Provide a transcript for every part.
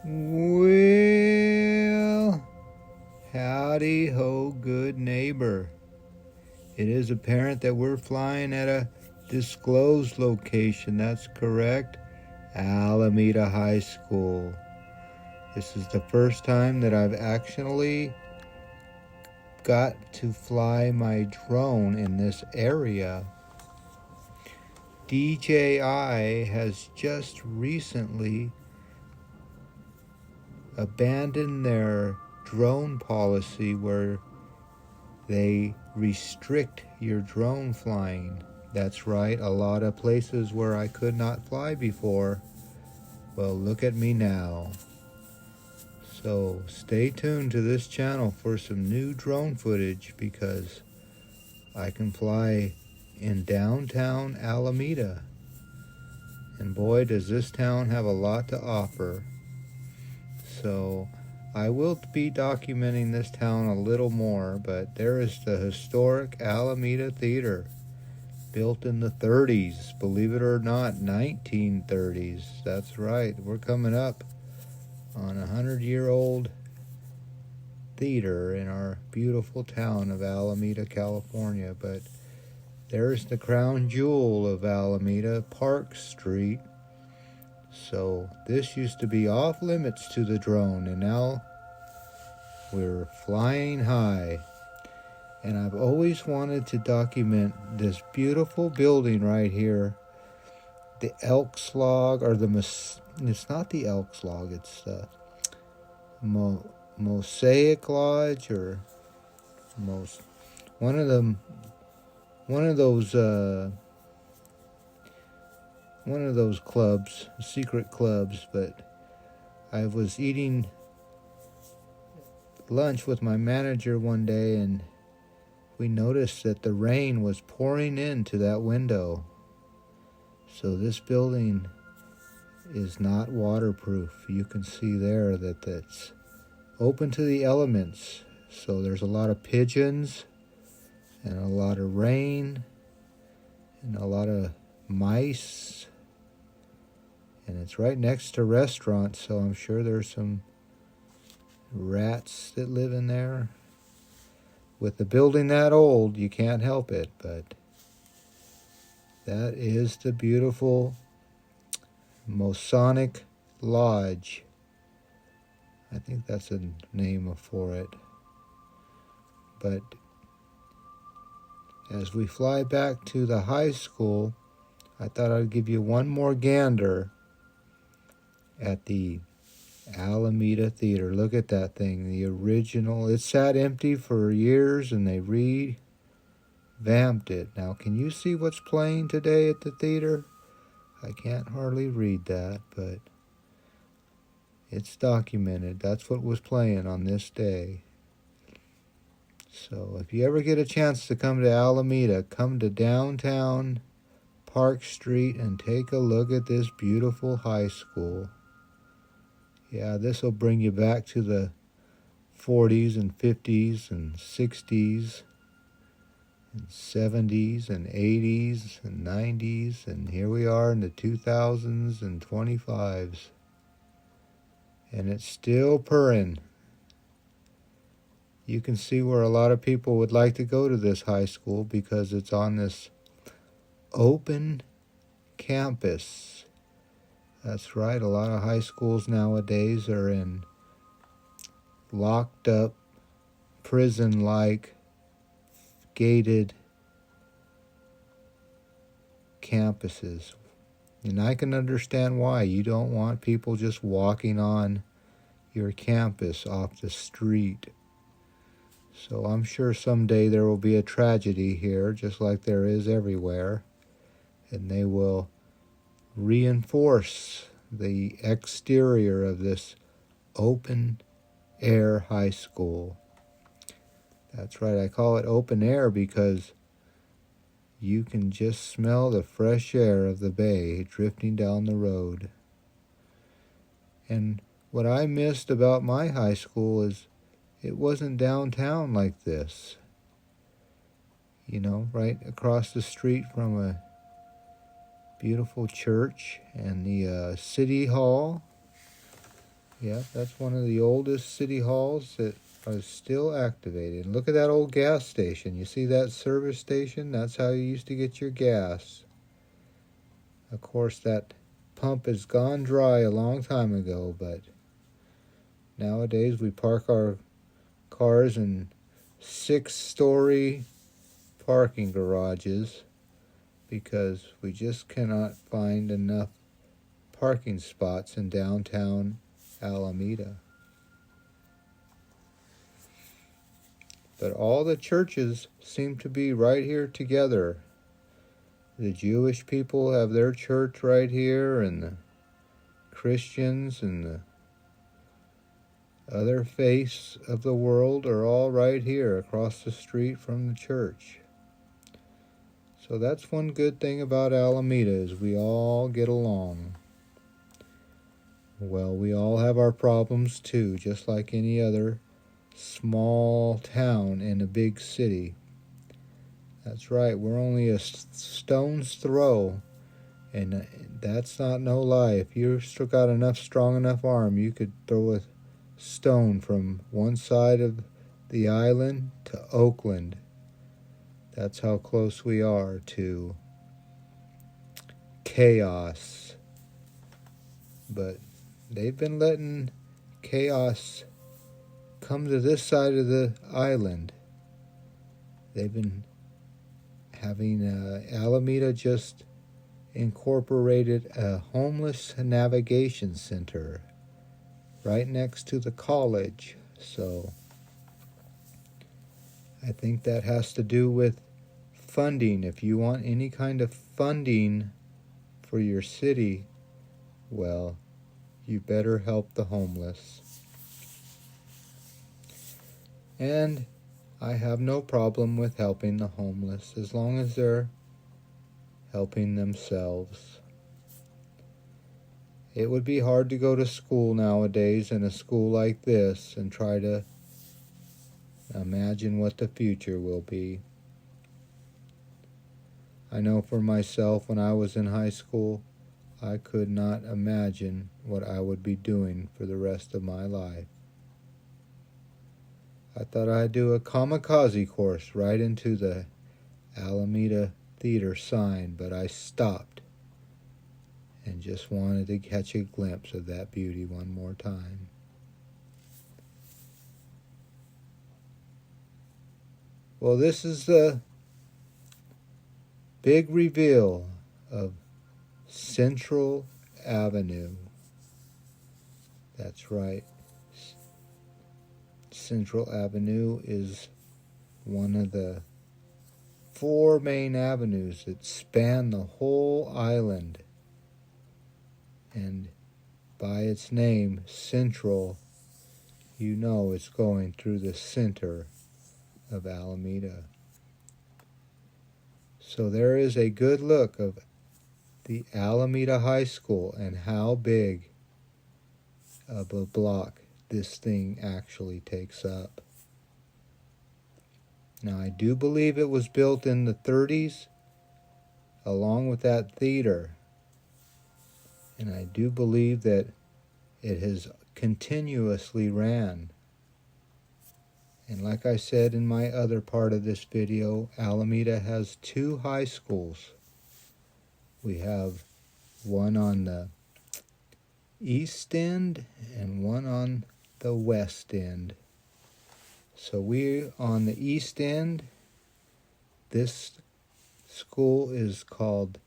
Well, howdy ho, good neighbor. It is apparent that we're flying at a disclosed location. That's correct. Alameda High School. This is the first time that I've actually got to fly my drone in this area. DJI has just recently abandoned their drone policy where they restrict your drone flying. That's right, a lot of places where I could not fly before. Well, look at me now. So stay tuned to this channel for some new drone footage because I can fly in downtown Alameda. And boy, does this town have a lot to offer. So I will be documenting this town a little more, but there is the historic Alameda Theater, built in the 30s, believe it or not, 1930s. That's right, we're coming up on a 100-year-old theater in our beautiful town of Alameda, California. But there's the crown jewel of Alameda, Park Street. So this used to be off limits to the drone, and now we're flying high. And I've always wanted to document this beautiful building right here, the Elks Log, or it's not the Elks Log, it's the Mosaic Lodge, or one of those clubs, secret clubs. But I was eating lunch with my manager one day, and we noticed that the rain was pouring into that window. So this building is not waterproof. You can see there that it's open to the elements. So there's a lot of pigeons and a lot of rain and a lot of mice. And it's right next to restaurants, so I'm sure there's some rats that live in there. With the building that old, you can't help it, but that is the beautiful Masonic Lodge. I think that's a name for it. But as we fly back to the high school, I thought I'd give you one more gander at the Alameda Theater. Look at that thing, the original. It sat empty for years and they revamped it. Now, can you see what's playing today at the theater? I can't hardly read that, but it's documented. That's what was playing on this day. So if you ever get a chance to come to Alameda, come to downtown Park Street and take a look at this beautiful high school. Yeah, this will bring you back to the 40s and 50s and 60s and 70s and 80s and 90s, and here we are in the 2000s and 25s. And it's still purring. You can see where a lot of people would like to go to this high school because it's on this open campus. That's right, a lot of high schools nowadays are in locked up, prison-like, gated campuses. And I can understand why. You don't want people just walking on your campus off the street. So I'm sure someday there will be a tragedy here, just like there is everywhere. And they will reinforce the exterior of this open air high school. That's right, I call it open air because you can just smell the fresh air of the bay drifting down the road. And what I missed about my high school is it wasn't downtown like this. You know, right across the street from a beautiful church and the city hall Yeah, that's one of the oldest city halls that are still activated. Look at that old gas station. You see that service station? That's how you used to get your gas. Of course, that pump has gone dry a long time ago, but nowadays we park our cars in 6-story parking garages because we just cannot find enough parking spots in downtown Alameda. But all the churches seem to be right here together. The Jewish people have their church right here, and the Christians and the other faiths of the world are all right here across the street from the church. So that's one good thing about Alameda, is we all get along. Well, we all have our problems too, just like any other small town in a big city. That's right, we're only a stone's throw, and that's not no lie. If you've still got enough strong enough arm, you could throw a stone from one side of the island to Oakland. That's how close we are to chaos. But they've been letting chaos come to this side of the island. They've been having Alameda just incorporated a homeless navigation center right next to the college. So I think that has to do with funding. If you want any kind of funding for your city, well, you better help the homeless. And I have no problem with helping the homeless as long as they're helping themselves. It would be hard to go to school nowadays in a school like this and try to imagine what the future will be. I know for myself, when I was in high school, I could not imagine what I would be doing for the rest of my life. I thought I'd do a kamikaze course right into the Alameda Theater sign, but I stopped and just wanted to catch a glimpse of that beauty one more time. Well, this is the big reveal of Central Avenue. That's right. Central Avenue is one of the 4 main avenues that span the whole island. And by its name, Central, you know it's going through the center of Alameda. So there is a good look of the Alameda High School and how big of a block this thing actually takes up. Now, I do believe it was built in the 30s along with that theater. And I do believe that it has continuously ran. And like I said in my other part of this video, Alameda has 2 high schools. We have one on the east end and one on the west end. So we're on the east end. This school is called,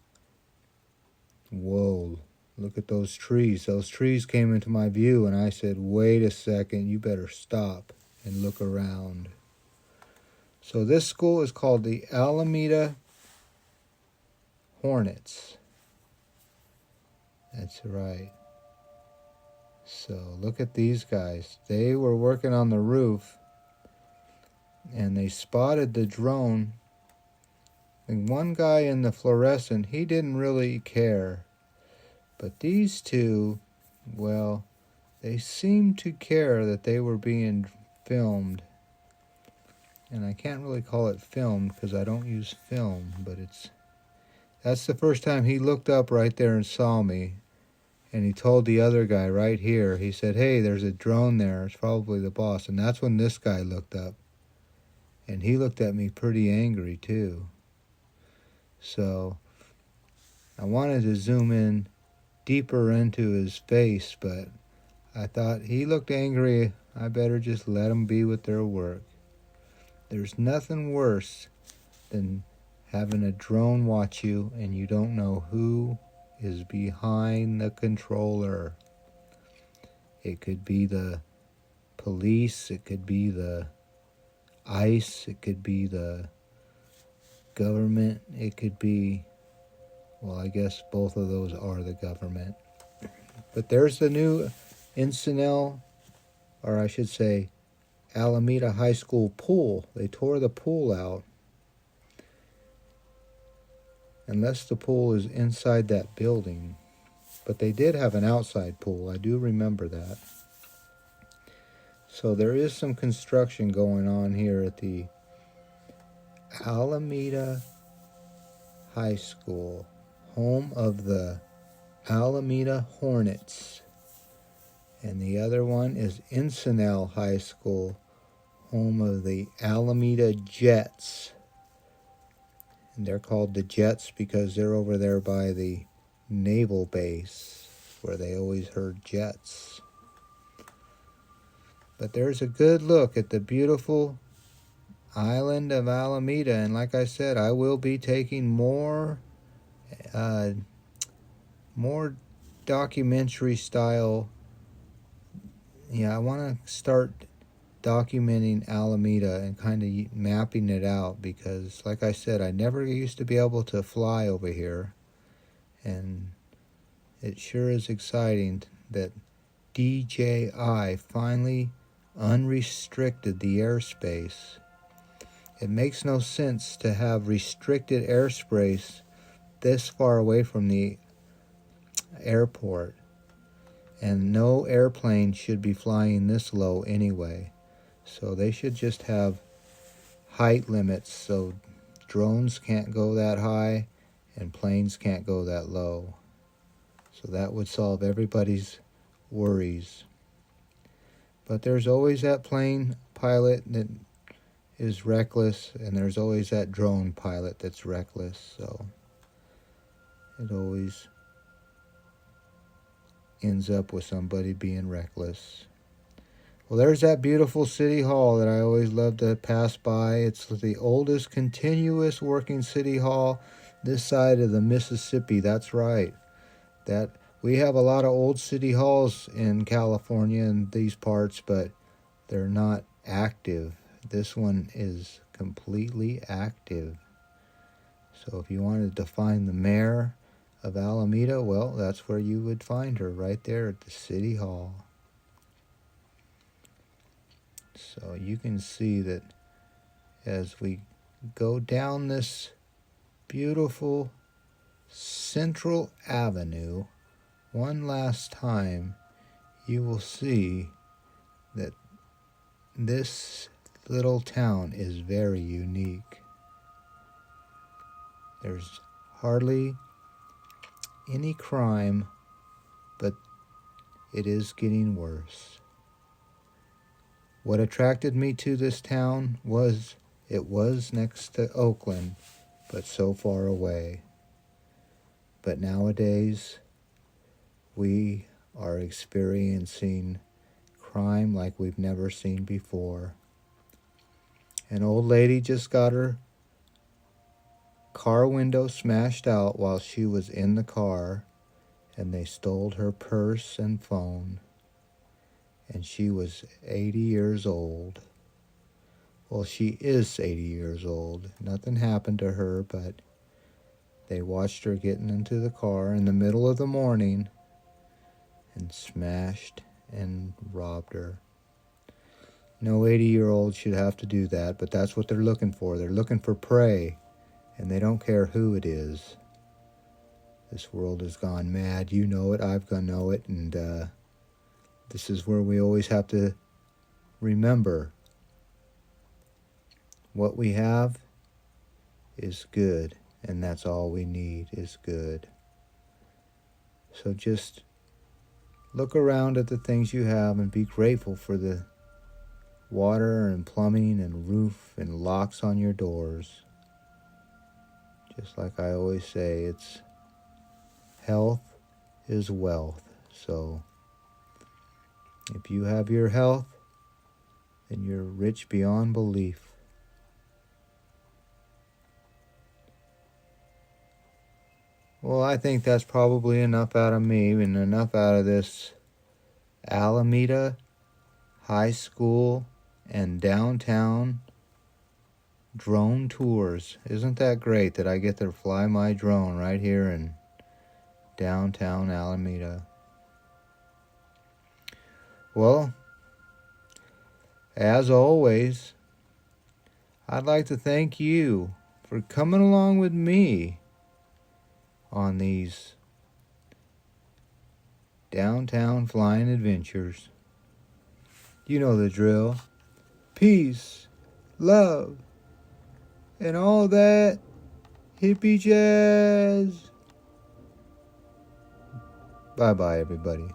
whoa, look at those trees. Those trees came into my view and I said, wait a second, you better stop and look around. So this school is called the Alameda Hornets. That's right. So look at these guys. They were working on the roof and they spotted the drone. And one guy in the fluorescent, he didn't really care. But these two, well, they seemed to care that they were being filmed. And I can't really call it filmed because I don't use film, but that's the first time he looked up right there and saw me. And he told the other guy right here, he said, hey, there's a drone there. It's probably the boss. And that's when this guy looked up. And he looked at me pretty angry too. So I wanted to zoom in deeper into his face, but I thought he looked angry. I better just let them be with their work. There's nothing worse than having a drone watch you and you don't know who is behind the controller. It could be the police, it could be the ICE, it could be the government, it could be, well, I guess both of those are the government. But there's the new Encinal, or I should say Alameda High School pool. They tore the pool out. Unless the pool is inside that building. But they did have an outside pool. I do remember that. So there is some construction going on here at the Alameda High School, home of the Alameda Hornets. And the other one is Encinal High School, home of the Alameda Jets. And they're called the Jets because they're over there by the naval base where they always heard jets. But there's a good look at the beautiful island of Alameda. And like I said, I will be taking more documentary style. Yeah, I want to start documenting Alameda and kind of mapping it out because, like I said, I never used to be able to fly over here. And it sure is exciting that DJI finally unrestricted the airspace. It makes no sense to have restricted airspace this far away from the airport. And no airplane should be flying this low anyway. So they should just have height limits so drones can't go that high and planes can't go that low. So that would solve everybody's worries. But there's always that plane pilot that is reckless, and there's always that drone pilot that's reckless. So it always ends up with somebody being reckless. Well, there's that beautiful city hall that I always love to pass by. It's the oldest continuous working city hall this side of the Mississippi. That's right. That we have a lot of old city halls in California and these parts, but they're not active. This one is completely active. So if you wanted to find the mayor of Alameda, well, that's where you would find her, right there at the city hall. So you can see that as we go down this beautiful Central Avenue one last time, you will see that this little town is very unique. There's hardly any crime, but it is getting worse. What attracted me to this town was it was next to Oakland, but so far away. But nowadays, we are experiencing crime like we've never seen before. An old lady just got her car window smashed out while she was in the car, and they stole her purse and phone. And she was 80 years old. Well, she is 80 years old. Nothing happened to her, but they watched her getting into the car in the middle of the morning and smashed and robbed her. No 80-year-old should have to do that, but that's what they're looking for. They're looking for prey, and they don't care who it is. This world has gone mad. You know it. I've gone know it, and this is where we always have to remember what we have is good, and that's all we need is good. So just look around at the things you have and be grateful for the water and plumbing and roof and locks on your doors. Just like I always say, it's health is wealth. So if you have your health, then you're rich beyond belief. Well, I think that's probably enough out of me and enough out of this Alameda High School and downtown drone tours. Isn't that great that I get to fly my drone right here in downtown Alameda? Well, as always, I'd like to thank you for coming along with me on these downtown flying adventures. You know the drill. Peace, love, and all that hippie jazz. Bye-bye, everybody.